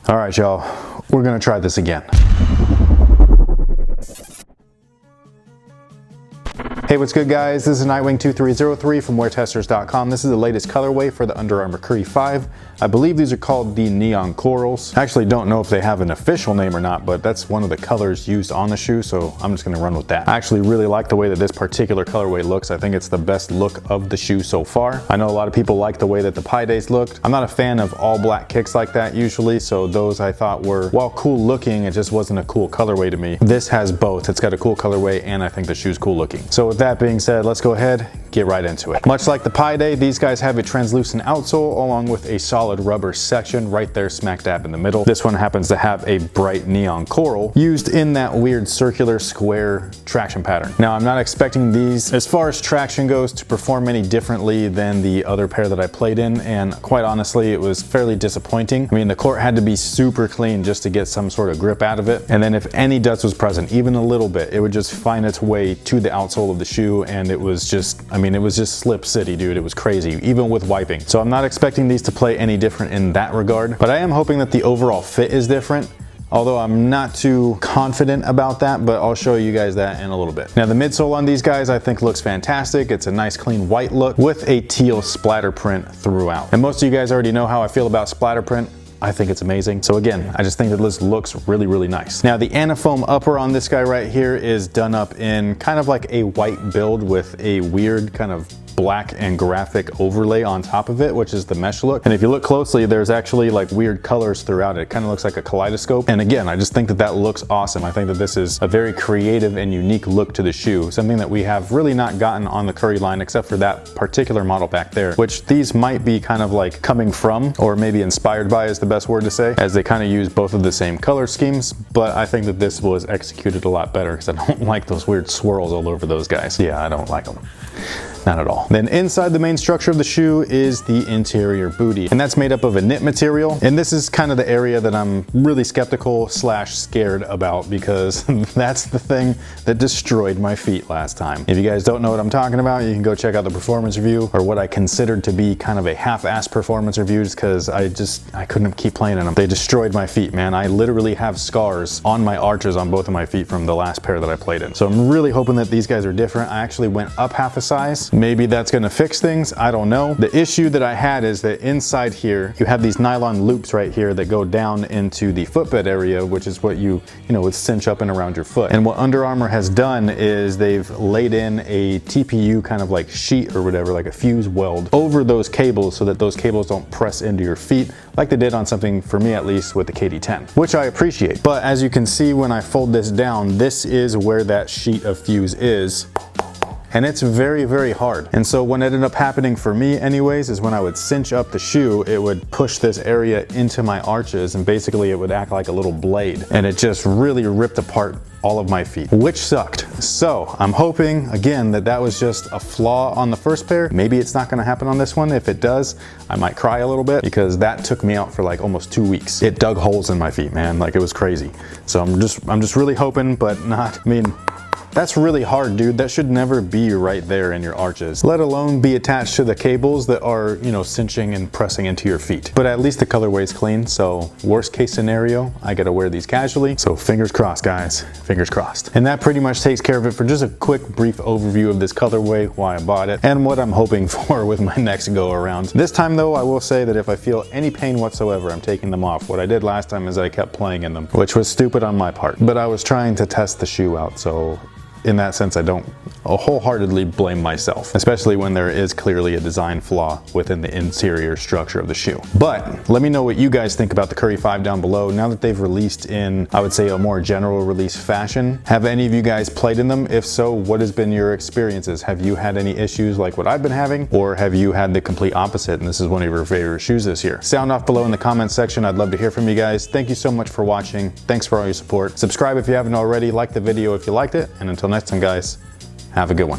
All right, y'all, we're gonna try this again. Hey, what's good, guys? This is Nightwing2303 from WearTesters.com. This is the latest colorway for the Under Armour Curry 5. I believe these are called the Neon Corals. I actually don't know if they have an official name or not, but that's one of the colors used on the shoe, so I'm just gonna run with that. I actually really like the way that this particular colorway looks. I think it's the best look of the shoe so far. I know a lot of people like the way that the Pi Days looked. I'm not a fan of all black kicks like that usually, so those I thought were, while cool looking, it just wasn't a cool colorway to me. This has both. It's got a cool colorway and I think the shoe's cool looking. So with that being said, let's go ahead, get right into it. Much like the Pi Day, these guys have a translucent outsole along with a solid rubber section right there smack dab in the middle. This one happens to have a bright neon coral used in that weird circular square traction pattern. Now, I'm not expecting these, as far as traction goes, to perform any differently than the other pair that I played in, and quite honestly, it was fairly disappointing. I mean, the court had to be super clean just to get some sort of grip out of it, and then if any dust was present, even a little bit, it would just find its way to the outsole of the shoe, and it was just, I mean, it was just slip city, dude. It was crazy, even with wiping. So I'm not expecting these to play any different in that regard, but I am hoping that the overall fit is different, although I'm not too confident about that, but I'll show you guys that in a little bit. Now, the midsole on these guys I think looks fantastic. It's a nice clean white look with a teal splatter print throughout. And most of you guys already know how I feel about splatter print. I think it's amazing. So again, I just think that this looks really, really nice. Now, the anafoam upper on this guy right here is done up in kind of like a white build with a weird kind of black and graphic overlay on top of it, which is the mesh look. And if you look closely, there's actually like weird colors throughout it. It kind of looks like a kaleidoscope. And again, I just think that that looks awesome. I think that this is a very creative and unique look to the shoe, something that we have really not gotten on the Curry line except for that particular model back there, which these might be kind of like coming from, or maybe inspired by is the best word to say, as they kind of use both of the same color schemes. But I think that this was executed a lot better because I don't like those weird swirls all over those guys. Yeah, I don't like them. Not at all. Then inside the main structure of the shoe is the interior bootie, and that's made up of a knit material. And this is kind of the area that I'm really skeptical / scared about, because that's the thing that destroyed my feet last time. If you guys don't know what I'm talking about, you can go check out the performance review, or what I considered to be kind of a half-assed performance review, just because I couldn't keep playing in them. They destroyed my feet, man. I literally have scars on my arches on both of my feet from the last pair that I played in. So I'm really hoping that these guys are different. I actually went up half a size. Maybe that's gonna fix things, I don't know. The issue that I had is that inside here, you have these nylon loops right here that go down into the footbed area, which is what you would cinch up and around your foot. And what Under Armour has done is they've laid in a TPU kind of like sheet or whatever, like a fuse weld, over those cables so that those cables don't press into your feet like they did on something, for me at least, with the KD10, which I appreciate. But as you can see when I fold this down, this is where that sheet of fuse is. And it's very, very hard. And so what ended up happening for me anyways is when I would cinch up the shoe, it would push this area into my arches, and basically it would act like a little blade. And it just really ripped apart all of my feet, which sucked. So I'm hoping, again, that that was just a flaw on the first pair. Maybe it's not gonna happen on this one. If it does, I might cry a little bit, because that took me out for like almost 2 weeks. It dug holes in my feet, man, like it was crazy. So I'm just really hoping, but not, I mean, that's really hard, dude. That should never be right there in your arches, let alone be attached to the cables that are, cinching and pressing into your feet. But at least the colorway is clean, so worst case scenario, I gotta wear these casually. So fingers crossed, guys, fingers crossed. And that pretty much takes care of it for just a quick, brief overview of this colorway, why I bought it, and what I'm hoping for with my next go around. This time though, I will say that if I feel any pain whatsoever, I'm taking them off. What I did last time is I kept playing in them, which was stupid on my part, but I was trying to test the shoe out, so in that sense, I don't wholeheartedly blame myself, especially when there is clearly a design flaw within the interior structure of the shoe. But let me know what you guys think about the Curry 5 down below. Now that they've released in, I would say, a more general release fashion, have any of you guys played in them? If so, what has been your experiences? Have you had any issues like what I've been having, or have you had the complete opposite and this is one of your favorite shoes this year? Sound off below in the comments section. I'd love to hear from you guys. Thank you so much for watching. Thanks for all your support. Subscribe if you haven't already, like the video if you liked it, and until next time, guys, have a good one.